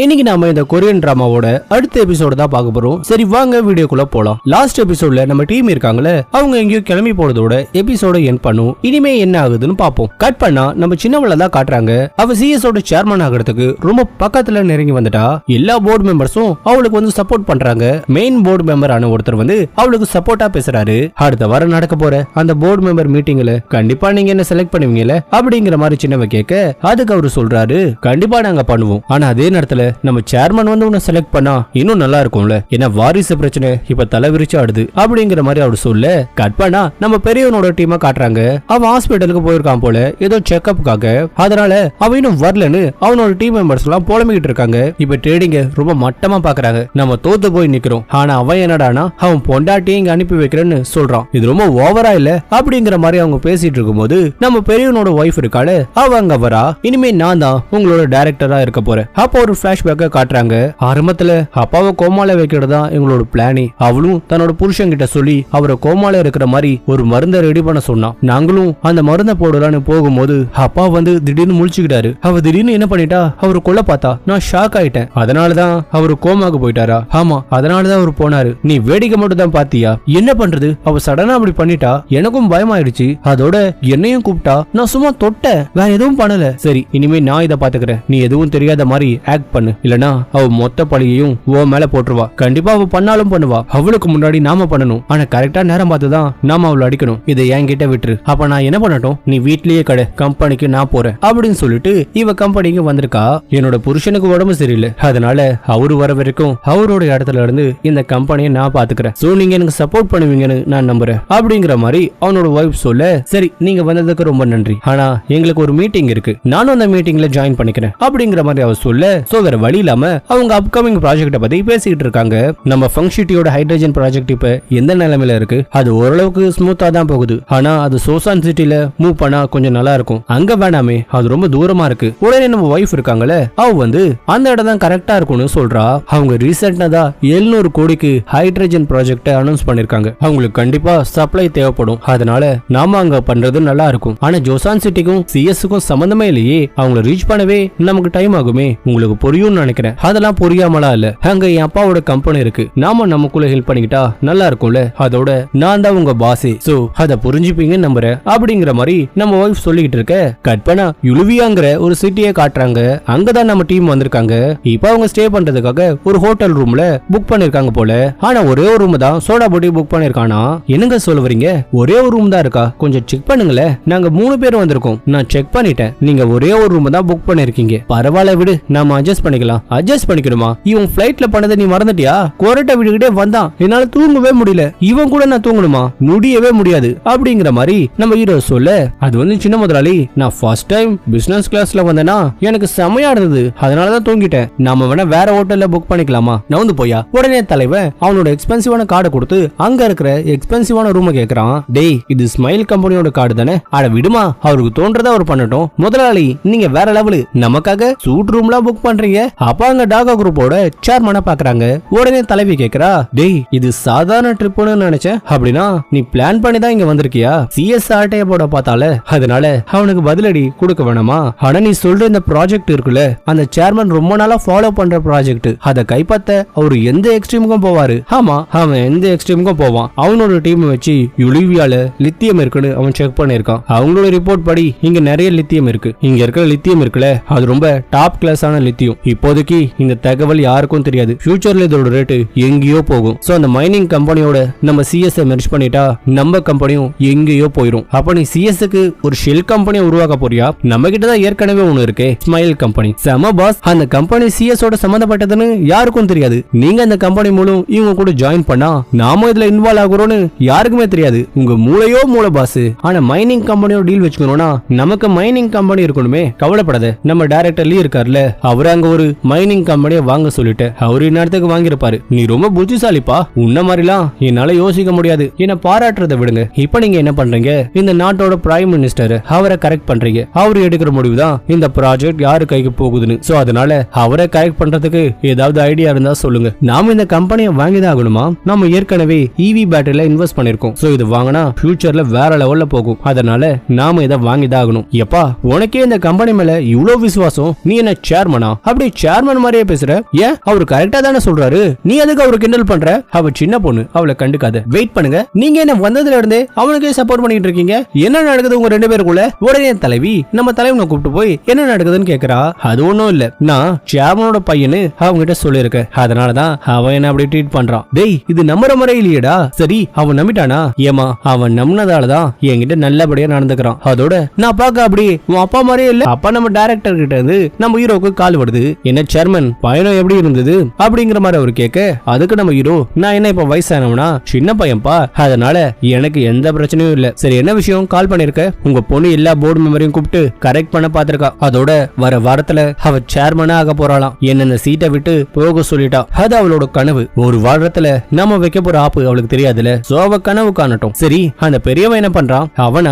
இன்னைக்கு நாம இந்த கொரியன் டிராமாவோட அடுத்த எபிசோட தான் பார்க்க போறோம். சரி வாங்க வீடியோக்குள்ள போலாம். லாஸ்ட் எபிசோட்ல நம்ம டீம் இருக்காங்களே, அவங்க எங்கேயோ கிளம்பி போறதோட எபிசோட எண்ட் பண்ணும். இனிமே என்ன ஆகுதுன்னு பாப்போம். கட் பண்ணா நம்ம சின்னவள தான் காட்டுறாங்க. அவ சிஎஸ் ஓட சேர்மன் ஆகிறதுக்கு ரொம்ப பக்கத்துல நெருங்கி வந்துட்டா. எல்லா போர்டு மெம்பர்ஸும் அவளுக்கு வந்து சப்போர்ட் பண்றாங்க. மெயின் போர்டு மெம்பர் ஆன ஒருத்தர் வந்து அவளுக்கு சப்போர்ட்டா பேசுறாரு. அடுத்த வாரம் நடக்க போற அந்த போர்டு மெம்பர் மீட்டிங்ல கண்டிப்பா நீங்க என்ன செலக்ட் பண்ணுவீங்கல அப்படிங்கிற மாதிரி சின்னவ கேட்க, அதுக்கு அவரு சொல்றாரு கண்டிப்பா நாங்க பண்ணுவோம். ஆனா அதே நேரத்துல நம்ம சேர்மன் வந்து உன்னை செலக்ட் பண்ணா இன்னும் நல்லா இருக்கும்ல, ஏன்னா வாரிசு பிரச்சனை இப்ப தலை விரிச்சு ஆடுது அப்படிங்கிற மாதிரி அவர் சொல்ல, கட் பண்ணா நம்ம பெரியவனோட டீமை காட்டுறாங்க. அவன் ஹாஸ்பிட்டலுக்கு போயிருக்கான் போல ஏதோ செக்அப்காக. அதனால அவன் இன்னும் வரலன்னு அவனோட டீம் மெம்பர்ஸ் எல்லாம் புலம்பிக்கிட்டு இருக்காங்க. இப்ப ட்ரேடிங்க ரொம்ப மட்டமா பாக்குறாங்க. நம்ம தோத்து போய் நிக்கிறோம். ஆனா அவன் என்னடானா அவன் பொண்டாட்டி இங்க அனுப்பி வைக்கிறேன்னு சொல்றான். இது ரொம்ப ஓவரா இல்ல அப்படிங்கிற மாதிரி அவங்க பேசிட்டு இருக்கும்போது நம்ம பெரியவனோட ஒய்ஃப் இருக்காளே, அவ அங்க வரா. இனிமே நான் தான் உங்களோட டைரக்டரா இருக்க போறேன். அப்போ ஒரு பிளாஷ்பேக்க காட்டுறாங்க. ஆரம்பத்துல அப்பாவை கோமால வைக்கிறதா எங்களோட பிளானி. அவளும் தன்னோட புருஷன் கிட்ட சொல்லி அவரை கோமால இருக்கிற மாதிரி ஒரு மருந்தை ரெடி பண்ண சொன்னான். நாங்களும் அந்த மருந்தை போடலான்னு போகும்போது அப்பா வந்து திடீர்னு முழிச்சுக்கிட்டாரு. அவ திடீர்னு என்ன பண்ணிட்டா, அவரு கொல்ல பார்த்தா. நான் ஷாக் ஆயிட்டேன். அதனாலதான் அவரு கோமாக்கு போயிட்டாரா? ஆமா, அதனாலதான் அவரு போனாரு. நீ வேடிக்கை மட்டும் தான் பாத்தியா? என்ன பண்றது, அவ சடனா அப்படி பண்ணிட்டா. எனக்கும் பயமாயிடுச்சு. அதோட என்னையும் கூப்பிட்டா. நான் சும்மா தொட்டேன், வேற எதுவும் பண்ணல. சரி, இனிமே நான் இதை பாத்துக்கிறேன். நீ எதுவும் தெரியாத மாதிரி ஆக்ட் பண்ணு, இல்லனா அவ மொத்த பழியையும் ஓ மேல போட்டுருவா. கண்டிப்பா அவ பண்ணாலும் பண்ணுவா. அவளுக்கு முன்னாடி நாம பண்ணணும். ஆனா கரெக்டா நேரம் பார்த்துதான் நாம அவளை அடிக்கணும். இதை என்கிட்ட விட்டுரு. அப்ப நான் என்ன பண்ணட்டும்? நீ வீட்லயே கடை, கம்பெனிக்கு நான் போறேன் அப்படின்னு சொல்லிட்டு இவ கம்பெனிக்கு வந்திருக்கா. என்னோட புருஷனுக்கு உடம்பு சரியில்லை, அதனால அவரு வர வரைக்கும் அவரோட இடத்துல இருந்து இந்த கம்பெனியை நான் பாத்துக்கிறேன். சோ நீங்க எனக்கு சப்போர்ட் பண்ணுவீங்கன்னு நான் நம்புறேன் அப்படிங்கிற மாதிரி அவனோட ஒய்ஃப் சொல்ல, சரி நீங்க வந்ததுக்கு ரொம்ப நன்றி. ஆனா எங்களுக்கு ஒரு மீட்டிங் இருக்கு, நானும் அந்த மீட்டிங்ல ஜாயின் பண்ணிக்கிறேன் அப்படிங்கிற மாதிரி அவ சொல்ல, சோ வேற வழி இல்லாம அவங்க அப்கமிங் ப்ராஜெக்ட பத்தி பேசிக்கிட்டு இருக்காங்க. நம்ம ஃபங்க்ஷிட்டியோட ஹைட்ரஜன் ப்ராஜெக்ட் இப்ப எந்த நிலைமையில இருக்கு? அது ஓரளவுக்கு ஸ்மூத்தா தான் போகுது. ஆனா அது சோசான் சிட்டில மூவ் பண்ணா கொஞ்சம் நல்லா இருக்கும். அங்க வேணாமே, அது ரொம்ப தூரமா இருக்கு. உடனே நம்ம வைஃப் இருக்காங்களே, அவ வந்து அந்த இடம் தான் கரெக்டா இருக்கும்னு சொல்றா. அவங்க ரீசெண்டா தான் 700 கோடிக்கு ஹைட்ரஜன் ப்ராஜெக்ட அனௌன்ஸ் பண்ணிருக்காங்க. அவங்களுக்கு கண்டிப்பா சப்ளை தேவைப்படும். அதனால நாம அங்க பண்றது நல்லா இருக்கும். ஆனா ஜோசான் சிட்டிக்கும் சிஎஸ்க்கும் சம்பந்தமே இல்லையே. அவங்களை ரீச் பண்ணவே நமக்கு டைம் ஆகுமே. உங்களுக்கு புரியும் நினைக்கிறேன். அதெல்லாம் புரியாமலா இல்ல. அங்க என் அப்பாவோட கம்பெனி இருக்கு. நாம நமக்குள்ள ஹெல்ப் பண்ணிக்கிட்டா நல்லா இருக்கும்ல. அதோட நான் தான் உங்க பாஸே. சோ அத புரிஞ்சுப்பீங்கன்னு நம்புறேன் அப்படிங்கிற மாதிரி நம்ம வைஃப் சொல்லிக்கிட்டு இருக்க, கட் பண்ணா யுலுவியாங்கிற ஒரு சிட்டியை காட்டுறாங்க. அங்கதான் நம்ம டீம் வந்திருக்காங்க. இப்ப அவங்க ஸ்டே பண்றதுக்காக ஒரு ஹோட்டல் ரூம்ல புக் பண்ணிருக்காங்க போல. ஆனா ஒரே ஒரு ரூம் தான் சோடா போட்டி புக் பண்ணிருக்கானா? என்னங்க சொல்ல வரீங்க? ஒரே ஒரு ரூம் தான் இருக்கா? கொஞ்சம் செக் பண்ணுங்களே. நாங்க 3 பேர் வந்திருக்கோம். நான் செக் பண்ணிட்டேன். நீங்க ஒரே ஒரு ரூம் தான் புக் பண்ணிருக்கீங்க. பரவாயில்ல விடு, நாம அட்ஜஸ்ட் பண்ணிக்கலாம். அட்ஜஸ்ட் பண்ணிக்கணுமா? இவன் ஃபிளைட்ல பண்ணதை நீ மறந்துட்டியா? கொரட்டை விட்டுக்கிட்டே வந்தான். என்னால தூங்கவே முடியல. இவன் கூட நான் தூங்கணுமா? முடியவே முடியாது அப்படிங்கிற மாதிரி நம்ம ஹீரோ சொல்ல, அது வந்து சின்ன முதலாளி, நான் ஃபர்ஸ்ட் டைம் பிசினஸ் கிளாஸ்ல வந்தேனா எனக்கு செமையா இருந்தது. அதனாலதான் தூங்கிட்டேன். நாம வேணா வேற ஹோட்டல்ல புக் பண்ணிக்கலாமா? நவுந்து போயா. உடனே தலைவன் அவனோட எக்ஸ்பென்சிவான கார்டை கொடுத்து அங்க இருக்கிற எக்ஸ்பென்சிவான ரூமை கேக்குறான். டேய், இது ஸ்மைல் கம்பெனியோட கார்டு தானே? அட விடுமா, அவருக்கு தோன்றதா அவர் பண்ணட்டும். முதலாளி நீங்க வேற லெவலு. நமக்காக சூட் ரூம்லாம் புக் பண்றீங்க. அப்ப அங்க டாகா குரூப்போட சேர்மனை பாக்குறாங்க. உடனே தலைவி கேக்குறா, டேய் இது சாதாரண ட்ரிப்னு நினைச்சேன். அப்படின்னா நீ பிளான் பண்ணி தான் இங்க வந்திருக்கியா? சிஎஸ் ஆட்டைய போட பார்த்தால, அதனால அவனுக்கு பதிலடி கொடுக்க வேணாமா? ஆனா நீ சொல்ற இந்த ப்ராஜெக்ட் இருக்குல்ல, அந்த சேர்மன் ரொம்ப நாளா ஃபாலோ பண்ற ப்ராஜெக்ட். அதை கைப்பற்ற அவரு எந்த எக்ஸ்ட்ரீமுக்கும் போவாரு. ஆமா, அவன் எந்த எக்ஸ்ட்ரீமுக்கும் போவான். அவனோட டீம் வச்சு யுலிவியால லித்தியம் இருக்குன்னு அவன் செக் பண்ணிருக்கான். அவங்களோட ரிப்போர்ட் படி இங்க நிறைய லித்தியம் இருக்கு. இங்க இருக்கிற லித்தியம் இருக்குல்ல, அது ரொம்ப டாப் கிளாஸான லித்தியம். இப்போதைக்கு இந்த தகவல் யாருக்கும் தெரியாது. ஃபியூச்சர்ல இதோட ரேட் எங்கேயோ போகும். சோ அந்த மைனிங் கம்பெனியோட நம்ம சிஎஸ் மெர்ஜ் பண்ணிட்டா நம்ம கம்பெனியும் எங்கேயோ போயிடும். அப்ப நீ சிஎஸ்க்கு ஒரு ஷெல் கம்பெனியை உருவாக்க போறியா? நம்ம கிட்ட தான் ஏற்கனவே ஒண்ணு இருக்கு, ஸ்மைல் கம்பெனி. செம பாஸ். அந்த கம்பெனி சிஎஸ் ஓட சம்பந்தப்பட்டதுன்னு யாருக்கும் தெரியாது. நீங்க அந்த கம்பெனி மூலம் இவங்க கூட ஜாயின் பண்ணா நாம இதுல இன்வால்வ் ஆகுறோம்னு யாருக்குமே தெரியாது. உங்க மூளையோ மூளை பாஸ். ஆனா மைனிங் கம்பெனியோட டீல் வச்சுக்கணும்னா நமக்கு மைனிங் கம்பெனி இருக்கணுமே. கவலைப்படாத, நம்ம டைரக்டர் லீ இருக்கார்ல, அவரு அங்க ஒரு மைனிங் கம்பெனியை வாங்க சொல்லிட்டு அவரு இந்நேரத்துக்கு வாங்கிருப்பாரு. நீ ரொம்ப புத்திசாலிப்பா. உன்ன மாதிரிலாம் என்னால யோசிக்க முடியாது. என்ன பாராட்டுறதை விடுங்க. இப்ப நீங்க என்ன பண்றீங்க? இந்த நாட்டோட பிரைம் மினிஸ்டர் அவரை கரெக்ட் பண்றீங்க. அவரு எடுக்கிற முடிவு தான் இந்த ப்ராஜெக்ட் யாரு கைக்கு போகுதுன்னு. சோ அதனால அவரை கரெக்ட் பண்றதுக்கு ஏதாவது ஐடியா இருந்தா சொல்லுங்க. நாம இந்த கம்பெனியை வாங்கிதான் ஆகணுமா? நம்ம ஏற்கனவே இவி பேட்டரியில இன்வெஸ்ட் பண்ணிருக்கோம். சோ இது வாங்கினா ஃபியூச்சர்ல வேற லெவல்ல போகும். அதனால நாம இதை வாங்கிதான் ஆகணும். எப்பா உனக்கே இந்த கம்பெனி மேல இவ்வளவு விசுவாசம், நீ என்ன சேர்மனா? அப்படி அப்படியே சேர்மன் மாதிரியே பேசுற. ஏன் அவரு கரெக்டா தானே சொல்றாரு, நீ எதுக்கு அவரு கிண்டல் பண்ற? அவ சின்ன பொண்ணு, அவளை கண்டுக்காத. வெயிட் பண்ணுங்க, நீங்க என்ன வந்ததுல இருந்தே அவனுக்கே சப்போர்ட் பண்ணிட்டு இருக்கீங்க, என்ன நடக்குது உங்க ரெண்டு பேருக்குள்ள? உடனே தலைவி நம்ம தலைவனை கூப்பிட்டு போய் என்ன நடக்குதுன்னு கேக்குறா. அது ஒண்ணும் இல்ல, நான் சேர்மனோட பையனு அவங்க கிட்ட சொல்லிருக்கேன், அதனாலதான் அவன் என்ன அப்படி ட்ரீட் பண்றான். டேய் இது நம்புற முறை இல்லையடா. சரி அவன் நம்பிட்டானா? ஏமா அவன் நம்பினதாலதான் என்கிட்ட நல்லபடியா நடந்துக்கிறான். அதோட நான் பாக்க அப்படி உன் அப்பா மாதிரியே இல்ல. அப்பா நம்ம டைரக்டர் கிட்ட இருந்து நம்ம ஹீரோக்கு கால் வருது, என்ன சேர்மன் பயணம் எப்படி இருந்தது அப்படிங்கிற மாதிரி அவர் கேட்க, அதுக்கு நம்ம ஹீரோ, நான் என்ன இப்ப வயசானவனா, சின்ன பையன்பா, அதனால எனக்கு எந்த பிரச்சனையும் இல்ல. சரி என்ன விஷயம் கால் பண்ணிருக்க? உங்க பொண்ணு எல்லா போர்டு மெம்பரையும் கூப்பிட்டு கரெக்ட் பண்ண பாத்திருக்கா. அதோட வர வாரத்துல அவ சேர்மனா ஆக போறாளாம். என்ன சீட்டை விட்டு போக சொல்லிட்டா. அது அவளோட கனவு. ஒரு வாரத்துல நம்ம வைக்க போற ஆப்பு அவளுக்கு தெரியாதுல. சோ அவ கனவு காணட்டும். சரி அந்த பெரியவன் என்ன பண்றான்? அவன்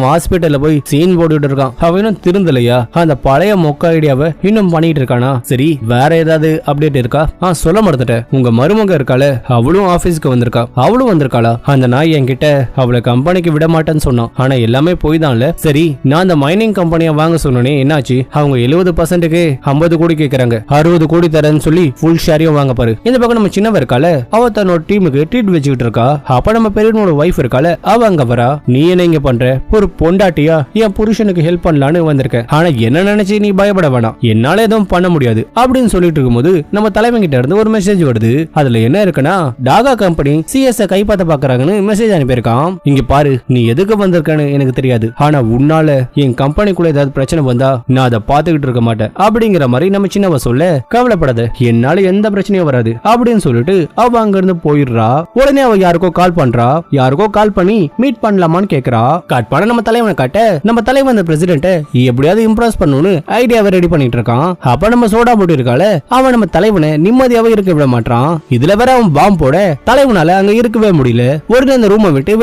ஹாஸ்பிட்டல்ல போய் சீன் போட்டுட்டு இருக்கான். அவனும் திருந்தலையா? அந்த பழைய மொக்க ஐடியாவை இன்னும் பண்ணிட்டு இருக்கானா? சரி வேற ஏதாவது அப்டேட் இருக்கா? சொல்ல மறந்துட்டேன், உங்க மருமக இருக்கால, அவளும் ஆபீஸ்க்கு வந்திருக்கா. அவளும் வந்திருக்காளா? அந்த நாய் என்கிட்ட அவளை கம்பெனிக்கு விட மாட்டேன்னு சொன்னான். ஆனா எல்லாமே போய் தான்ல. சரி நான் அந்த மைனிங் கம்பெனியை வாங்க சொன்னேனே என்னாச்சு? அவங்க 70%க்கு 50 கோடி கேக்குறாங்க. 60 கோடி தரேன்னு சொல்லி ஃபுல் ஷேரையும் வாங்க பாரு. இந்த பக்கம் நம்ம சின்னவ இருக்கால, அவ தன்னோட டீமுக்கு ட்ரீட் வச்சுக்கிட்டு இருக்கா. அப்ப நம்ம பெரியவனோட வைஃப் இருக்கால, அவ அங்க வரா. நீ என்ன இங்க பண்ற? ஒரு பொண்டாட்டியா என் புருஷனுக்கு ஹெல்ப் பண்ணலான்னு வந்திருக்க. ஆனா என்ன நினைச்சு நீ பயப்பட வேணாம், என்னால எதுவும் பண்ண முடியாது அப்படின்னு சொல்லிட்டு இருக்கும்போது நம்ம தலைவங்கிட்ட இருந்து ஒரு மெசேஜ் வருது. அதுல என்ன இருக்குன்னா, டாகா கம்பெனி சிஎஸ் கைப்பாத்த பாக்குறாங்கன்னு மெசேஜ் அனுப்பியிருக்கான். இங்க பாரு, நீ எதுக்கு வந்திருக்கன்னு எனக்கு தெரியாது, ஆனா உன்னால என் கம்பெனிக்குள்ள ஏதாவது பிரச்சனை வந்தா நான் அதை பாத்துக்கிட்டு இருக்க மாட்டேன் அப்படிங்கிற மாதிரி நம்ம சின்னவ சொல்ல, கவலைப்படாத என்னால எந்த பிரச்சனையும் வராது அப்படின்னு சொல்லிட்டு அவ அங்க இருந்து போயிடுறா. உடனே அவ யாருக்கோ கால் பண்றா. யாருக்கோ கால் பண்ணி மீட் பண்ணலாமான்னு கேக்குறா. கட் பண்ண நம்ம தலைவனை காட்ட, நம்ம தலைவன் அந்த பிரசிடென்ட் எப்படியாவது இம்ப்ரெஸ் பண்ணணும்னு ஐடியாவை ரெடி பண்ணிட்டு இருக்கான். அப்ப நம்ம சோடா போட்டு இருக்கால, அவன் நம்ம தலைவனை நிம்மதியாவே இருக்க விட மாட்டான். இதுல வேற அவன் பாம்பு போட தலைவனால அங்க இருக்கவே முடியல. உடனே அந்த ரூமை விட்டு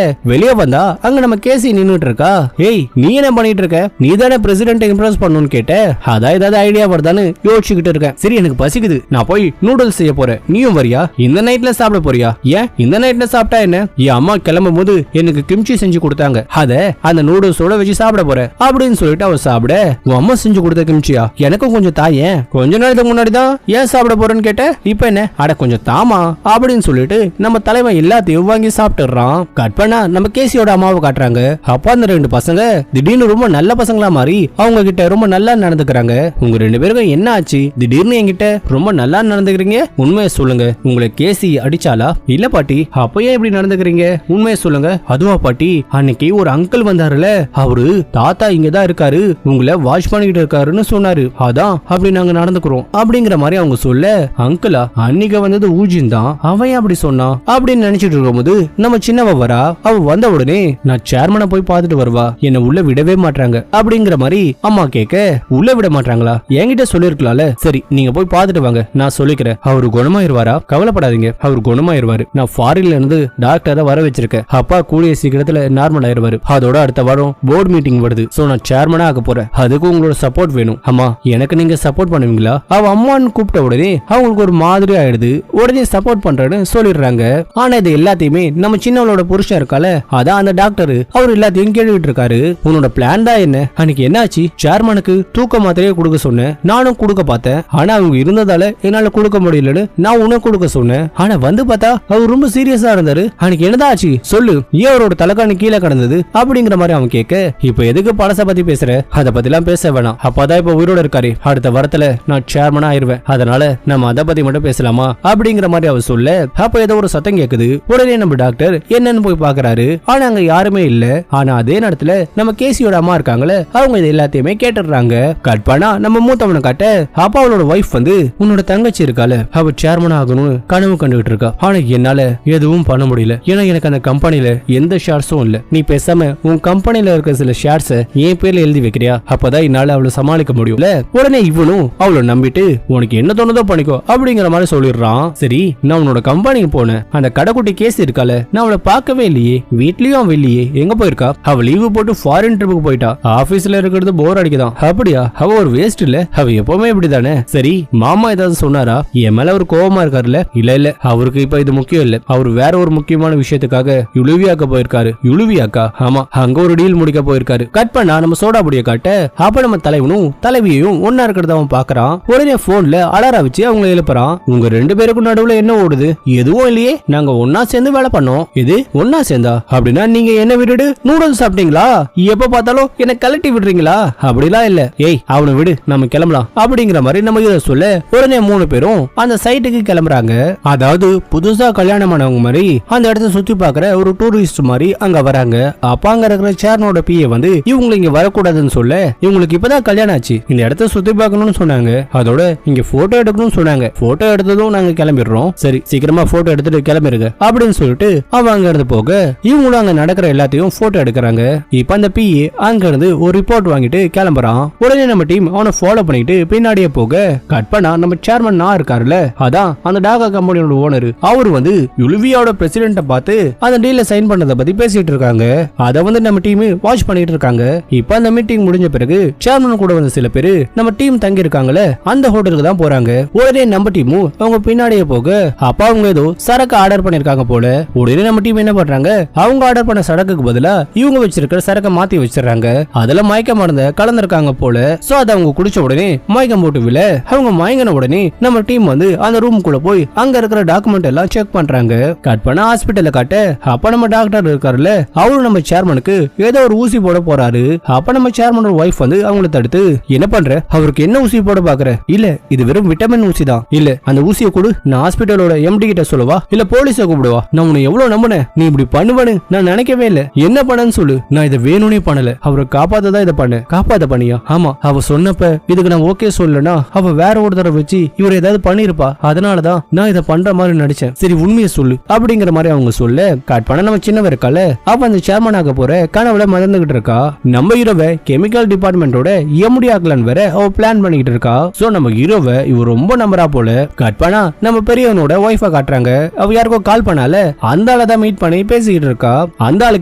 வெளியே வந்தா அங்க நம்ம கேசி நின்னுட்டு இருக்கா. ஏய் நீ என்ன பண்ணிட்டு இருக்க? நீ தானே பிரசிடென்ட் இம்ப்ரெஸ் பண்ணணும்னு கேட்ட, அதான் ஏதாவது ஐடியா வருதான்னு யோசிச்சுக்கிட்டு இருக்கேன். சரி எனக்கு பசிக்குது, நான் போய் நூடுல்ஸ் செய்ய போறேன், நீயும் வரியா? இந்த நைட்ல சாப்பிட போறியா? ஏன் இந்த நைட்ல சாப்பிட்டா என்ன? என் அம்மா கிளம்பும் போது எனக்கு கிம்ச்சி செஞ்சு கொடுத்தாங்க, அத அந்த நூடுல்ஸோட வச்சு சாப்பிட போறேன் அப்படின்னு சொல்லிட்டு அவ சாப்பிட, உன் அம்மா செஞ்சு கொடுத்த கிம்ச்சியா? எனக்கும் கொஞ்சம் தாயேன், கொஞ்ச நேரத்துக்கு முன்னாடி தான் ஏன் சாப்பிட போறேன்னு கேட்ட, இப்ப என்ன? அட கொஞ்சம் தாமா அப்படின்னு சொல்லிட்டு நம்ம தலைவன் எல்லாத்தையும் வாங்கி சாப்பிட்டுறான். கட் பண்ணா நம்ம கேசியோட அம்மாவை காட்டுறாங்க. அப்பா அந்த ரெண்டு பசங்க திடீர்னு ரொம்ப நல்ல பசங்களா மாறி அவங்க கிட்ட ரொம்ப நல்லா நடந்துக்கிறாங்க. உங்க ரெண்டு பேருக்கும் என்ன ஆச்சு? திடீர்னு என்கிட்ட ரொம்ப நல்லா நடந்துக்கிறீங்க, உண்மையை சொல்லுங்க. உங்களை கேசி அடிச்சாலா? இல்ல பாட்டி. அப்ப ஏன் இப்படி நடந்துக்கிறீங்க? உண்மையை சொல்லுங்க. அதுவா பாட்டி, அன்னைக்கு ஒரு அங்கிள் வந்தாருல, அவரு தாத்தா இங்கதான் இருக்காரு, உங்களை வாஷ் பண்ணிக்கிட்டு இருக்காருன்னு சொன்னாரு, அதான் அப்படி நாங்க நடந்துக்கிறோம் அப்படிங்கிற மாதிரி அவங்க சொல்ல, அங்கிளா? அன்னைக்கு வந்தது ஊஜின் தான், அவன் அப்படி சொன்னான் அப்படின்னு நினைச்சிட்டு இருக்கும்போது நம்ம சின்னவ வரா. அவ வந்த உடனே நான் சேர்மனை போய் பார்த்துட்டு வருவா, என்ன உள்ள விடவே மாட்டாங்க அப்படிங்கிற மாதிரி அம்மா கேட்க, உள்ள விட மாட்டாங்களா? என்கிட்ட சொல்லிருக்கலாம்ல. சரி நீங்க போய் பார்த்துட்டு வாங்க, நான் சொல்லிக்கிறேன். அவரு குணமாயிருவாரா? கவலைப்படாதீங்க, அவர் குணமாயிருவாரு. நான் ஃபாரின்ல இருந்து டாக்டரை வர வச்சிருக்கேன். அப்பா கூடிய சீக்கிரத்துல நார்மல் ஆயிருவாரு. அதோட அடுத்த வாரம் போர்டு மீட்டிங் வருது. சோ நான் சேர்மனா ஆக போறேன், அதுக்கு உங்களோட சப்போர்ட் வேணும். அம்மா எனக்கு நீங்க சப்போர்ட் பண்ணுவீங்களா? அவ அம்மான்னு கூப்பிட்ட உடனே அவங்களுக்கு ஒரு மாதிரி ஆயிடுது. உடனே சப்போர்ட் பண்றேன்னு சொல்லிடுறாங்க. ஆனா இது எல்லாத்தையுமே நம்ம சின்னவளோட புருஷன் இருக்கால, அதான் அந்த டாக்டர், அவர் எல்லாத்தையும் கேட்டுக்கிட்டு இருக்காரு. உன்னோட பிளான் தான் என்ன? அன்னைக்கு என்னாச்சு? சேர்மனுக்கு தூக்க மாத்திரையே கொடுக்க சொன்னேன், நானும் கொடுக்க பார்த்தேன், ஆனா அவங்க இருந்ததால என்னால கொடுக்க முடியலன்னு நான் உனக்கு கொடுக்க சொன்னேன். ஆனா வந்து பார்த்தா அவர் ரொம்ப சீரியஸா இருந்தாரு. அன்னைக்கு என்னதான் ஆச்சு சொல்லு, ஏன் அவரோட தலைக்காணி கீழே கிடந்தது அப்படிங்கிற மாதிரி அவன் கேட்க, இப்ப எதுக்கு பழச பத்தி பேசுற? அதை பத்தி எல்லாம் பேச வேணாம், அப்பதான் இப்ப உயிரோட இருக்காரு, அடுத்த வாரத்துல நான் சேர்மனா ஆயிருவேன், அதனால நம்ம அதை பத்தி மட்டும் பேசலாமா அப்படிங்கிற மாதிரி அவர் சொல்ல, அப்ப ஏதோ ஒரு சத்தம் கேக்குது. உடனே நம்ம டாக்டர் என்னன்னு போய் பாக்குறாரு. ஆனா அங்க யாருமே இல்ல. ஆனா அதே நேரத்துல நம்ம கேசியோட அம்மா இருக்காங்களே, அவங்க இது எல்லாத்தையுமே கேட்டுறாங்க. கட் பண்ணா நம்ம மூத்தவனை காட்ட, அப்பா அவளோட வைஃப் வந்து, உன்னோட தங்கச்சி இருக்கால, அவ சேர்மன் ஆகணும்னு கனவு கண்டுகிட்டு இருக்கா, ஆனா என்னால எதுவும் பண்ண முடியல, ஏன்னா எனக்கு அந்த கம்பெனில எந்த ஷேர்ஸும் இல்ல. நீ பேசாம உன் கம்பெனில இருக்க சில ஷேர்ஸ என் பேர்ல எழுதி வைக்கிறியா? அப்பதான் என்னால அவளை சமாளிக்க முடியும்ல. உடனே இவனும் அவளை நம்பிட்டு உனக்கு என்ன தோணுதோ பண்ணிக்கோ அப்படிங்கிற மாதிரி சொல்லிடுறான். சரி நான் உன்னோட கம்பெனிக்கு போனேன், அந்த கடைக்குட்டி கேஸ் இருக்கால, நான் அவளை பார்க்கவே இல்லையே, வீட்லயும் அவ இல்லையே, எங்க போயிருக்கா? அவ லீவு போட்டு ஃபாரின் ட்ரிப்புக்கு போயிட்டா, ஆபீஸ்ல இருக்கிறது போர் அடிக்குதான். அப்படியா? அவ ஒரு வேஸ்ட் இல்ல, அவ எப்பவுமே இப்படிதானே. சரி மாமா ஏதாவது சொன்னாரா? என் மேல ஒரு கோவமா இருக்காருல்ல? இல்ல அவருக்கு இப்ப இது முக்கியம் இல்ல, அவர் வேற ஒரு முக்கியமான விஷயத்துக்காக யுலுவியாக்க போயிருக்காரு. யுலுவியாக்கா? ஆமா, அங்க ஒரு டீல் முடிக்க போயிருக்காரு. கட் பண்ணா நம்ம சோடா புடிய காட்ட, அப்ப நம்ம தலைவனும் தலைவியையும் ஒன்னா இருக்கிறத நடக்கிறத அவன் பாக்குறான். உடனே போன்ல அலாரம் வச்சு அவங்க எழுப்புறான். உங்க 2 பேருக்கும் நடுவுல என்ன ஓடுது? எதுவும் இல்லையே, நாங்க ஒன்னா சேர்ந்து வேலை பண்ணோம். இது ஒன்னா சேர்ந்தா அப்படின்னா நீங்க என்ன விட்டுட்டு நூடுல்ஸ் சாப்பிட்டீங்களா? எப்ப பார்த்தாலும் என்ன கலட்டி விடுறீங்களா? அப்படிலாம் இல்ல. ஏய் அவனை விடு, நம்ம கிளம்பலாம் அப்படிங்கிற மாதிரி நம்ம இதை சொல்ல உடனே 3 பேரும் அந்த சைட்டுக்கு கிளம்புறாங்க. அதாவது புதுசா கல்யாணமானவங்க மாதிரி அந்த இடத்த சுத்தி பாக்குற ஒரு டூரிஸ்ட் மாதிரி அங்க வராங்க. அப்ப அங்க இருக்கிற சேர்னோட பிஏ வந்து இவங்க இங்க வரக்கூடாதுன்னு சொல்ல, இவங்களுக்கு இப்பதான் கல்யாணம் ஆச்சு, இந்த இடத்த சுத்தி பார்க்கணும்னு சொன்னாங்க. அதோட இங்க போட்டோ எடுக்கணும்னு சொன்னாங்க. போட்டோ எடுத்ததும் நாங்க கிளம்பிடுறோம். சரி சீக்கிரமா போட்டோ எடுத்துட்டு கிளம்பிருங்க அப்படின்னு சொல்லிட்டு அவன் அங்க இருந்து போக இவங்களும் அங்க நடக்கிற எல்லாத்தையும் போட்டோ எடுக்கிறாங்க. இப்ப அந்த பிஏ அங்க இருந்து ஒரு ரிப்போர்ட் வாங்கிட்டு கிளம்புறான். உடனே நம்ம டீம் அவனை ஃபாலோ பண்ணிட்டு பின்னாடியே போக கட் பண்ணா நம்ம சேர்மன் நான் இருக்காருல்ல, அதான் அந்த டாகா கம்பெனியோட ஓனர், அவரு வந்து யுலிவியாவோட பிரசிடென்ட்ட பார்த்து அந்த டீல சைன் பண்ணத பத்தி பேசிட்டு இருக்காங்க. அத வந்து நம்ம டீம் வாட்ச் பண்ணிட்டு இருக்காங்க. இப்ப அந்த மீட்டிங் முடிஞ்ச பிறகு சேர்மன் கூட வந்து சில பேரு நம்ம டீம் தங்கி இருக்காங்கல்ல அந்த ஹோட்டலுக்கு தான் போறாங்க. உடனே நம்ம டீம் அவங்க பின்னாடியே போக அப்ப அவங்க ஏதோ சரக்கு ஆர்டர் பண்ணிருக்காங்க போல. உடனே நம்ம டீம் என்ன பண்றாங்க, அவங்க ஆர்டர் பண்ண சரக்குக்கு பதிலா இவங்க வச்சிருக்கிற சரக்கை மாத்தி வச்சிடறாங்க. அதுல மயக்க மருந்த கலந்திருக்காங்க போல. சோ அத அவங்க குடிச்ச உடனே மயக்கம் போட்டு விழ அவங்க மயங்கின உடனே நம்ம டீம் வந்து அந்த ரூமுக்குள்ள போய் அங்க இருக்கிற டாக்குமெண்ட் எல்லாம் செக் பண்றாங்க. கட் பண்ண ஹாஸ்பிட்டல்ல காட்ட அப்ப நம்ம டாக்டர் இருக்காருல்ல, அவரு நம்ம சேர்மனுக்கு ஏதோ ஒரு ஊசி போட போறாரு. அப்ப நம்ம சேர்மனோட வைஃப் வந்து அவங்கள தடுத்து, என்ன பண்ற, அவருக்கு என்ன ஊசி போட பாக்குற? இல்ல இது வெறும் விட்டமின் ஊசி தான். இல்ல அந்த ஊசியை கொடு, நான் ஹாஸ்பிட்டலோட எம்டி கிட்ட சொல்லவா இல்ல போலீஸ கூப்பிடுவா? நான் உன்னை எவ்வளவு நம்பினேன், நீ இப்படி பண்ணுவனு நான் நினைக்கவே இல்ல. என்ன பண்ணன்னு சொல்லு. நான் இதை வேணும்னே பண்ணல, அவரை காப்பாத்ததான் இதை பண்ண. காப்பாத்த பண்ணியா? ஆமா, அவ சொன்னப்ப இதுக்கு நான் ஓகே சொல்லனா அவ வேற ஒருத்தரை வச்சு இவர் ஏதாவது பண்ணிருப்பா, அதனாலதான் நான் இதை பண்ற மாதிரி நடிச்சேன். சரி உண்மையை சொல்லு அப்படிங்கிற மாதிரி அவங்க சொல்ல கட் பண்ண நம்ம சின்னவ இருக்கால, அவ அந்த சேர்மன் ஆக போற கனவுல மறந்துகிட்டு இருக்கா. நம்ம ஹீரோவை கெமிக்கல் டிபார்ட்மெண்டோட எம்டி ஆக்கலான்னு வேற அவ பிளான் பண்ணிக்கிட்டு இருக்கா. சோ நம்ம ஹீரோவை இவ ரொம்ப நம்பரா போல. கட் பண்ணா நம்ம பெரியவனோட ஒய்ஃபை காட்டுறாங்க. அவ யாருக்கோ கால் பண்ணால அந்த ஆளை தான் மீட் பண்ணி பேசிக்கிட்டு இருக்கா. அந்த ஆளு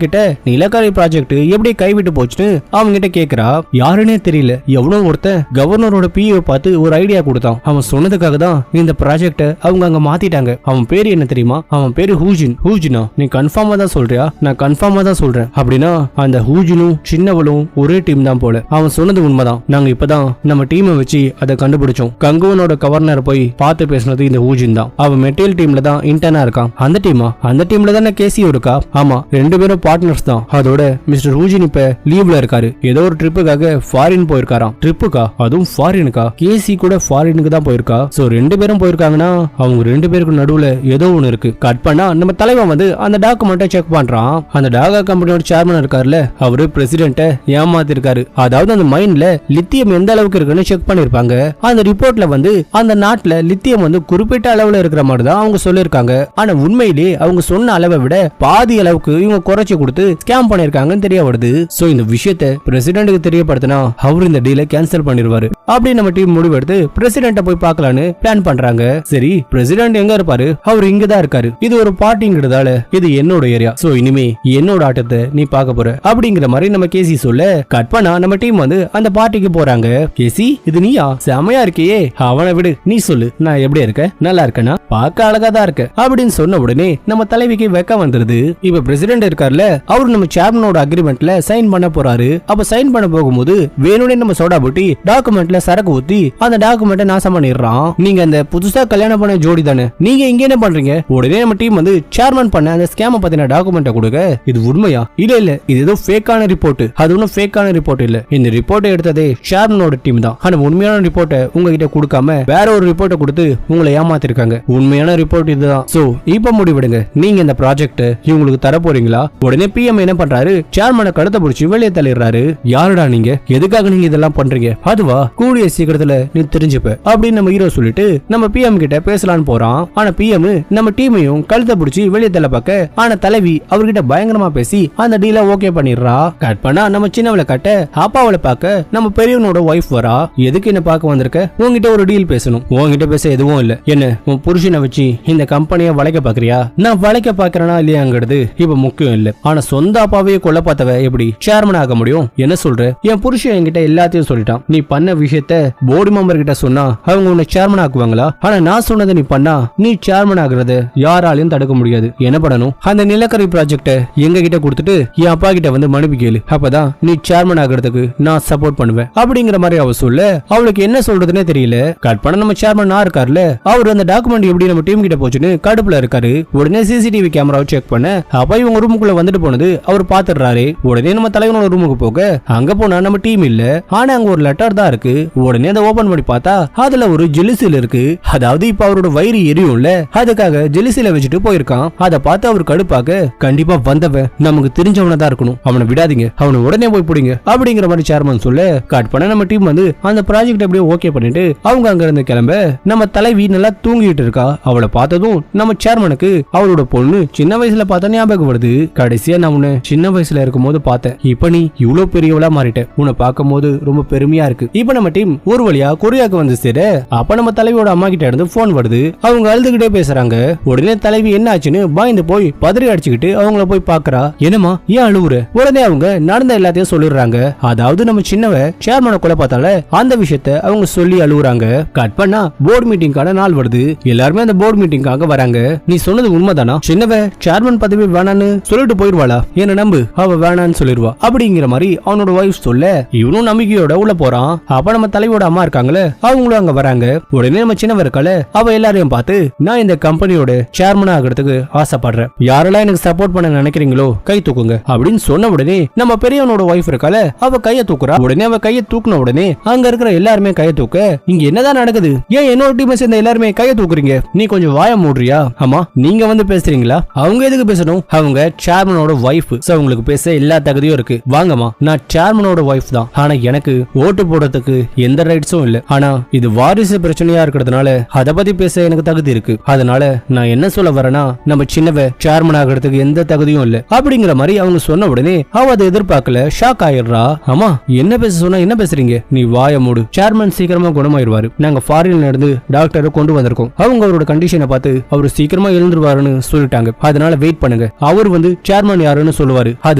கிட்ட நிலக்கரி ப்ராஜெக்ட் எப்படி கைவிட்டு போச்சுன்னு அவங்க கிட்ட கேக்குறா. யாருன்னே தெரியல, எவ்வளவு ஒருத்தன் கவர்னரோட பிஏ பார்த்து ஒரு ஐடியா கொடுத்தான். அவன் சொன்னதுக்காக தான் இந்த ப்ராஜெக்ட அவங்க அங்க மாத்திட்டாங்க. அவன் பேரு என்ன தெரியுமா? அவன் பேரு ஹூஜின். ஹூஜினா நீ கன்ஃபார்மா தான் சொல்றியா? நான் கன்ஃபார்மா தான் சொல்றேன். அப்படின்னா அந்த ஹூஜினும் சின்னவளும் ஒரே டீம் தான் போல. அவன் சொன்னது உண்மைதான். நாங்க இப்பதான் நம்ம டீமை வச்சு அதை கண்டுபிடிச்சோம். கங்குவனோட கவர்னர் போய் பார்த்து பேசினது இந்த ஹூஜின் தான். அவன் மெட்டீரியல் டீம்ல தான் இன்டர்னா இருக்கான். அந்த டீமா? அந்த டீம்ல தானே கேசியோ இருக்கா? ஆமா, 2 பேரும் பார்ட்னர்ஸ் தான். அதோட மிஸ்டர் ஹூஜின் இப்ப லீவ்ல இருக்காரு. ஏதோ ஒரு ட்ரிப்புக்காக ஃபாரின் போயிருக்காராம். ட்ரிப்புக்கா? அதுவும் ஃபாரினுக்கா? கேசி கூட ஃபாரினுக்கு தான் போயிருக்கா. சோ 2 பேரும் போயிருக்காங்கன்னா அவங்க 2 பேருக்கு நடுவுல ஏதோ ஒண்ணு இருக்கு. கட் பண்ணா நம்ம தலைவன் வந்து அந்த டாக்குமெண்ட்டை செக் பண்றான். அந்த டாகா கம்பெனியோட சேர்மன் இருக்காருல்ல, அவரு பிரசிடென்ட்ட ஏமாத்தி இருக்காரு. அதாவது அந்த மைன்ல லித்தியம் எந்த அளவுக்கு இருக்குன்னு செக் பண்ணிருப்பாங்க. அந்த ரிப்போர்ட்ல வந்து அந்த நாட்டுல லித்தியம் வந்து குறிப்பிட்ட அளவுல இருக்கிற மாதிரி தான் அவங்க சொல்லிருக்காங்க. ஆனா உண்மையிலேயே அவங்க சொன்ன அளவை விட பாதி அளவுக்கு இவங்க குறைச்சு கொடுத்து ஸ்கேம் பண்ணிருக்காங்கன்னு தெரிய வருது. சோ இந்த விஷயத்தை பிரசிடென்ட்டுக்கு தெரியப்படுத்தினா அவர் இந்த டீலை கேன்சல் பண்ணிடுவாரு. அப்படி நம்ம டீம் முடிவெடுத்து பிரசிடென்ட்ட போய் பார்க்கலான்னு பிளான் பண்றாங்க. சரி பிரசிடென்ட் எங்க இருப்பாரு? அவர் இங்கதான் இருக்காரு. இது ஒரு பார்ட்டிங்கிறதால இது என்னோட ஏரியா. சோ இனிமே என்னோட ஆட்டத்தை நீ பார்க்க போற அப்படிங்கிற மாதிரி நம்ம கேசி சொல்ல கட் பண்ணா நம்ம டீம் வந்து அந்த பார்ட்டிக்கு போறாங்க. கேசி இது நீயா? செமையா இருக்கியே. அவனை விடு, நீ சொல்லு நான் எப்படி இருக்க? நல்லா இருக்கனா? பார்க்க அழகா தான் இருக்க அப்படின்னு சொன்ன உடனே நம்ம தலைவிக்கு வெக்க வந்துருது. இப்ப பிரசிடென்ட் இருக்காருல்ல, அவரு நம்ம சேர்மனோட அக்ரிமெண்ட்ல சைன் பண்ண போறாரு. அப்ப சைன் பண்ண போகும்போது வேணும்னே நம்ம சோடா போட்டி டாக்குமெண்ட்ல சரக்கு ஊத்தி அந்த டாக்குமெண்ட்டை நாசம் பண்ணிடுறான். நீங்க அந்த புதுசா கல்யாணம் பண்ண ஜோடி தானே, நீங்க இங்க என்ன பண்றீங்க? உடனே நம்ம டீம் வந்து சேர்மன் பண்ண அந்த ஸ்கேம பத்தின டாக்குமெண்ட்டை கொடுக்க இது உண்மையா? இல்ல இல்ல இது ஏதோ ஃபேக்கான ரிப்போர்ட். அது ஒன்னும் ஃபேக்கான ரிப்போர்ட் இல்ல. இந்த ரிப்போர்ட்டை எடுத்ததே சேர்மனோட டீம் தான். ஆனா உண்மையான ரிப்போர்ட்டை உங்ககிட்ட கொடுக்காம வேற ஒரு ரிப்போர்ட்டை கொடுத்து உங்களை ஏமாத்திருக்காங்க. உண்மையான ரிப்போர்ட் இதுதான். சோ இப்ப முடிவெடுங்க, நீங்க இந்த ப்ராஜெக்ட் இவங்களுக்கு தர போறீங்களா? உடனே பிஎம் என்ன பண்றாரு, சேர்மனை கழுத்தை பிடிச்சி வெளியே தள்ளிடுறாரு. யாருடா நீங்க? எதுக்காக நீங்க இதெல்லாம் பண்றீங்க? அதுவா கூடிய சீக்கிரத்துல நீ தெரிஞ்சுப்ப அப்படின்னு நம்ம ஹீரோ சொல்லிட்டு நம்ம பிஎம் கிட்ட பேசலான்னு போறான். ஆனா பிஎம் நம்ம டீமையும் கழுத்தை பிடிச்சி வெளியே தள்ள பார்க்க ஆனா தலைவி அவர்கிட்ட பயங்கரமா பேசி அந்த டீல ஓகே பண்ணிடுறா. கட் பண்ணா நம்ம சின்னவளை கட்ட அப்பாவளை பார்க்க நம்ம பெரியவனோட ஒய்ஃப் வரா. எதுக்கு என்ன பார்க்க வந்திருக்க? உங்ககிட்ட ஒரு டீல் பேசணும். உங்ககிட்ட பேச எதுவும் இல்ல. என்ன உன் புருஷனை வச்சு இந்த கம்பெனியை வளைக்க பாக்குறியா? நான் வளைக்க பாக்குறேனா இல்லையாங்கிறது இப்ப முக்கியம் இல்ல. ஆனா சொந்த அப்பாவையே கொல்ல பார்த்தவ எப்படி சேர்மன் ஆக முடியும்? என்ன சொல்ற? என் புருஷன் என்கிட்ட எல்லாத்தையும் சொல்லிட்டான். நீ பண்ண விஷயத்த போர்டு மெம்பர் கிட்ட சொன்னா அவங்க உன்னை சேர்மன் ஆக்குவாங்களா? ஆனா நான் சொன்னதை நீ பண்ணா நீ சேர்மன் ஆகுறத யாராலையும் தடுக்க முடியாது. என்ன பண்ணணும்? அந்த நிலக்கரி ப்ராஜெக்ட எங்க கிட்ட கொடுத்துட்டு என் அப்பா கிட்ட வந்து மன்னிப்பு கேளு. அப்பதான் நீ சேர்மன் ஆகுறதுக்கு நான் சப்போர்ட் பண்ணுவேன் அப்படிங்கிற மாதிரி அவ சொல்ல அவளுக்கு என்ன சொல்றதுன்னே தெரியல. கட் பண்ண நம்ம சேர்மன் இருக்காருல, அவர் அந்த டாக்குமெண்ட் எப்படி நம்ம டீம் கிட்ட போச்சுன்னு கடுப்புல இருக்காரு. உடனே சிசிடிவி கேமராவை செக் பண்ண அப்ப இவங்க ரூமுக்குள்ள வந்துட்டு போனது அவர் பாத்துறாரு. உடனே நம்ம தலைவனோட ரூமுக்கு போக அங்க போனா நம்ம டீம் இல்ல, ஆனா அங்க ஒரு லெட்டர் தான் இருக்கு. உடனே அதை ஓபன் பண்ணி பார்த்தா அதுல ஒரு ஜெலிசில் இருக்கு. அதாவது இப்ப அவரோட வயிறு எரியும்ல, அதுக்காக ஜெலிசில வச்சுட்டு போயிருக்கான். அதை பார்த்து அவர் கடுப்பாக்க, கண்டிப்பா வந்தவன் நமக்கு தெரிஞ்சவன தான் இருக்கணும், அவனை விடாதீங்க, அவனை உடனே போய் பிடிங்க அப்படிங்கிற மாதிரி சேர்மன் சொல்ல கட் பண்ண நம்ம டீம் வந்து அந்த ப்ராஜெக்ட் அப்படியே ஓகே பண்ணிட்டு அவங்க அங்க இருந்து கிளம்ப நம்ம தலைவி நல்லா தூங்கிட்டு இருக்கா. அவளை பார்த்ததும் நம்ம சேர்மனுக்கு அவளோட பொண்ணு சின்ன வயசுல பார்த்தா ஞாபகம் வருது. கடைசியா நான் உன்னை சின்ன வயசுல இருக்கும் போது பார்த்தேன், இப்ப நீ இவ்வளவு பெரியவளா மாறிட்ட, உன்னை பார்க்கும் போது ரொம்ப பெருமையா இருக்கு. இப்ப நம்ம டீம் ஒரு வழியா கொரியாக்கு வந்து சேர அப்ப நம்ம தலைவியோட அம்மா கிட்ட இருந்து போன் வருது. அவங்க அழுதுகிட்டே பேசுறாங்க. உடனே தலைவி என்ன ஆச்சுன்னு பயந்து போய் பதறி அடிச்சுக்கிட்டு அவங்கள போய் பாக்குறா. என்னமா ஏன் அழுவுற? உடனே அவங்க நடந்த எல்லாத்தையும் சொல்லிடுறாங்க. அதாவது நம்ம சின்னவ சேர்மனை கொலை பார்த்தால அந்த விஷயத்த அவங்க சொல்லி அழுவுறாங்க. கட் பண்ணா போர்டு மீட்டிங்கான நாள் வருது. எல்லாருமே அந்த போர்டு மீட்டிங்காக வராங்க. நீ சொன்னது உண்மைதானா? சின்னவ சேர்மன் பதவி வேணான்னு சொல்லிட்டு போயிருவாளா? என்ன நம்பு, அவ வேணான்னு சொல்லிடுவா அப்படிங்கிற மாதிரி அவனோட வைஃப் சொல்ல இவனும் நம்பிக்கையோட உள்ள போறான். அப்ப நம்ம தலைவோட அம்மா இருக்காங்களே அவங்களும் அங்க வராங்க. உடனே நம்ம சின்னவ இருக்கால, அவ எல்லாரையும் பார்த்து நான் இந்த கம்பெனியோட சேர்மனா ஆகிறதுக்கு ஆசைப்படுறேன், யாரெல்லாம் எனக்கு சப்போர்ட் பண்ண நினைக்கிறீங்களோ கை தூக்குங்க அப்படின்னு சொன்ன உடனே நம்ம பெரியவனோட வைஃப் இருக்கால, அவ கைய தூக்குறா. உடனே அவ கைய தூக்குன உடனே அங்க இருக்கிற எல்லாருமே கைய தூக்க, இங்க என்னதான் நடக்குது? ஏன் என்னோட டீமை சேர்ந்த எல்லாருமே கைய தூக்குறீங்க? நீ கொஞ்சம் வாய மூடுறியா? ஆமா நீங்க வந்து பேசுறீங்களா? அவங்க எதுக்கு பேசணும்? அவங்க சேர்மனோட வைஃப், அவங்களுக்கு பேச எல்லா தகுதியும் இருக்கு. வாங்கம்மா, நான் சேர்மனோட வைஃப் தான், ஆனா எனக்கு ஓட்டு போடுறதுக்கு எந்த ரைட்ஸும் இல்ல. ஆனா இது வாரிசு பிரச்சனையா இருக்கிறதுனால அதை பத்தி பேச எனக்கு தகுதி இருக்கு. அதனால நான் என்ன சொல்ல வரேன்னா, நம்ம சின்னவ சேர்மன் ஆகிறதுக்கு எந்த தகுதியும் இல்ல அப்படிங்கிற மாதிரி அவங்க சொன்ன உடனே அவ அதை எதிர்பார்க்கல, ஷாக் ஆயிடுறா. ஆமா என்ன பேச சொன்னா என்ன பேசுறீங்க? நீ வாய மூடு, சேர்மன் சீக்கிரமா குணமாயிருவாரு. நாங்க ஃபாரின்ல இருந்து டாக்டரை கொண்டு வந்திருக்கோம். அவங்க அவரோட கண்டிஷனை பார்த்து அவரு சீக்கிரமா எழுந்துருவாருன்னு சொல்லிட்டாங்க. அதனால வெயிட் பண்ணுங்க, அவர் வந்து சேர்மன் யாருன்னு சொல்லுவாரு. அது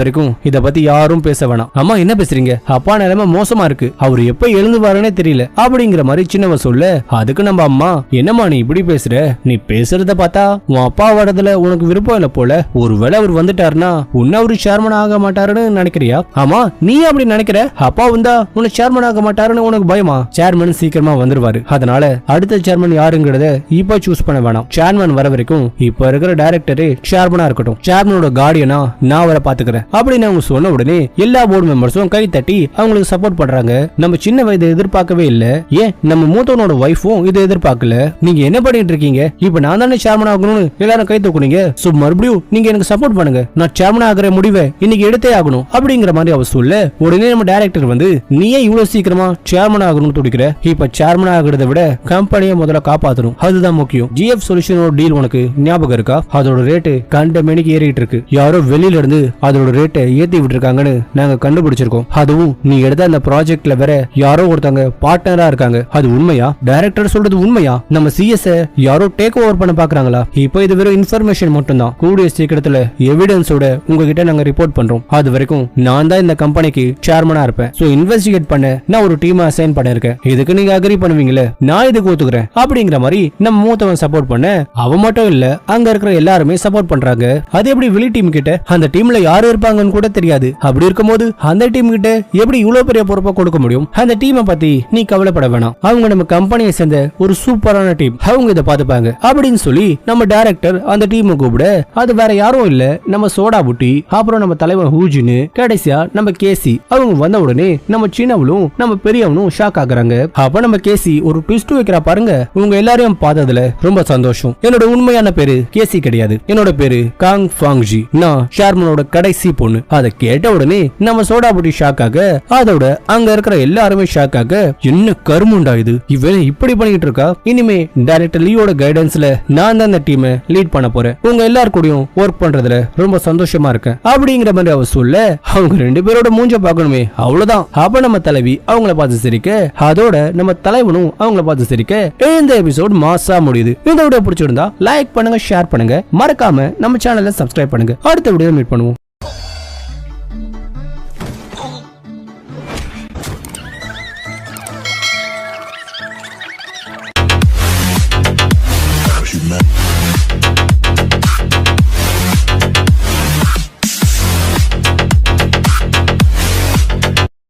வரைக்கும் இத பத்தி யாரும் பேச வேணாம். அம்மா என்ன பேசுறீங்க? அப்பா நிலைமை மோசமா இருக்கு, அவர் எப்ப எழுந்துவாருன்னே தெரியல அப்படிங்கிற மாதிரி சின்னவ சொல்ல, அதுக்கு நம்ம அம்மா, என்னம்மா நீ இப்படி பேசுற? நீ பேசுறத பார்த்தா உன் அப்பா வரதுல உனக்கு விருப்பம் இல்ல போல. ஒருவேளை அவர் வந்துட்டாருன்னா உன்ன அவரு சேர்மன் ஆக மாட்டாருன்னு நினைக்கிறியா? ஆமா நீ அப்படி நினைக்கிற? அப்பா வந்தா உன்னை சேர்மன் ஆக மாட்டாருன்னு உனக்கு பயமா? சேர்மன் சீக்கிரமா வந்துருவாரு, அதனால அடுத்த சேர்மன் யாருங்கிறத இப்ப சூஸ் பண்ண வேணாம். சேர்மன் வர வரைக்கும் இப்ப இருக்கிற டைரக்டரே சேர்மனா இருக்கட்டும், சேர்மனோட கார்டியனா நான் வர பாத்துக்கிறேன் அப்படின்னு அவங்க சொன்ன உடனே எல்லா போர்டு மெம்பர்ஸும் கை தட்டி அவங்களுக்கு சப்போர்ட் பண்றாங்க. நம்ம சின்ன வயதை எதிர்பார்க்கவே இல்ல, ஏன் நம்ம மூத்தவனோட வைஃபும் இதை எதிர்பார்க்கல. நீங்க என்ன பண்ணிட்டு இருக்கீங்க? இப்ப நான் தானே சேர்மன் ஆகணும்னு எல்லாரும் கை தூக்குனீங்க. சோ மறுபடியும் நீங்க எனக்கு சப்போர்ட் பண்ணுங்க, நான் சேர்மன் ஆகிற முடிவை இன்னைக்கு எடுத்தே ஆகணும் அப்படிங்கிற மாதிரி அவ சொல்ல, உடனே நம்ம டைரக்டர் வந்து, நீ ஏன் இவ்வளவு சீக்கிரமா சேர்மன் ஆகணும்னு துடிக்கிற? இப்ப சேர்மன் ஆகிறத விட கம்பெனியை முதல்ல காப்பாத்தணும், அதுதான் முக்கியம். ஜிஎஃப் சொல்யூஷனோட டீல் உனக்கு ஞாபகம் இருக்கா? அதோட ரேட்டு கண்ட மேனிக்கு ஏறிட்டு இருக்கு. யாரோ வெளியில இருந்து அதோட ரேட்டை ஏத்தி விட்டு இருக்காங்கன்னு நாங்க கண்டுபிடிச்சிருக்கோம். அதுவும் நீ எடுத்த அந்த ப்ராஜெக்ட்ல வேற யாரோ ஒருத்தங்க பார்ட்னரா இருக்காங்க. அது உண்மையா? டைரக்டர் சொல்றது உண்மையா? நம்ம சிஎஸ் யாரோ டேக் ஓவர் பண்ண பாக்குறாங்களா? இப்போ இது வெறும் இன்ஃபர்மேஷன் மட்டும் தான். கூடிய சீக்கிரத்துல எவிடன்ஸோட உங்ககிட்ட நாங்க ரிப்போர்ட் பண்றோம். அது வரைக்கும் நான் தான் இந்த கம்பெனிக்கு சேர்மனா இருப்பேன். சோ இன்வெஸ்டிகேட் பண்ண நான் ஒரு டீம் அசைன் பண்ணிருக்கேன். இதுக்கு நீங்க அக்ரி பண்ணுவீங்களே? நான் இதுக்கு ஒத்துக்கிறேன் அப்படிங்கிற மாதிரி நம்ம மூத்தவன் சப்போர்ட் பண்ண, அவ மட்டும் இல்ல அங்க இருக்கிற எல்லாருமே சப்போர்ட் பண்றாங்க. அது எப்படி வெளி டீம் கிட்ட அந்த டீம்ல யாரு இருப்பாங்கன்னு கூட தெரியாது. அப்படி இருக்கும்போது அந்த டீம் கிட்ட எப்படி இவ்வளவு பெரிய பொறுப்பை கொடுக்க முடியும்? அந்த டீமை பத்தி நீ கவலைப்பட வேணாம், அவங்க நம்ம கம்பெனியை சேர்ந்த ஒரு சூப்பரான டீம், அவங்க இதை பாத்துப்பாங்க அப்படின்னு சொல்லி நம்ம டைரக்டர் அந்த டீமை கூப்பிட, அது வேற யாரும் இல்ல நம்ம சோடா புட்டி, அப்புறம் நம்ம தலைவன் ஹூஜின்னு, கடைசியா நம்ம கேசி. அவங்க வந்த உடனே நம்ம சின்னவளும் நம்ம பெரியவனும் ஷாக் ஆகுறாங்க. அப்ப நம்ம கேசி ஒரு ட்விஸ்ட் வைக்கிறா பாருங்க. உங்க எல்லாரையும் பார்த்ததுல ரொம்ப சந்தோஷம். என்னோட உண்மையான பேரு கேசி கிடையாது, என்னோட பேரு காங் ஃபாங்ஜி, நான் சேர்மனோட கடைசி பொண்ணு. அதை கேட்ட உடனே நம்ம சோடா புட்டி ஷாக் ஆக, அதோட அங்க இருக்கிற எல்லாருமே ஷாக் ஆக, என்ன கருமுண்டா இது, இவன் இப்படி பண்ணிட்டு இருக்கா? இனிமே டைரக்டர் லீயோட கைடன்ஸ்ல நான் தான் இந்த டீமை லீட் பண்ண போறேன், உங்க எல்லார் கூடயும் ஒர்க் பண்றதுல ரொம்ப சந்தோஷமா இருக்கேன் அப்படிங்கிற மாதிரி அவ சொல்ல, அவங்க ரெண்டு பேரோட மூஞ்ச பார்க்கணுமே, அவ்வளவுதான். அப்ப நம்ம தலைவி அவங்கள பார்த்து சிரிக்க, அதோட நம்ம தலைவனும் அவங்கள பார்த்து சிரிக்க, இந்த எபிசோட் மாசா முடியுது. இந்த வீடியோ பிடிச்சிருந்தா லைக் பண்ணுங்க, ஷேர் பண்ணுங்க, மறக்காம நம்ம சேனலை சப்ஸ்கிரைப் பண்ணுங்க. அடுத்த வீடியோ மீட் பண்ணுவோம்.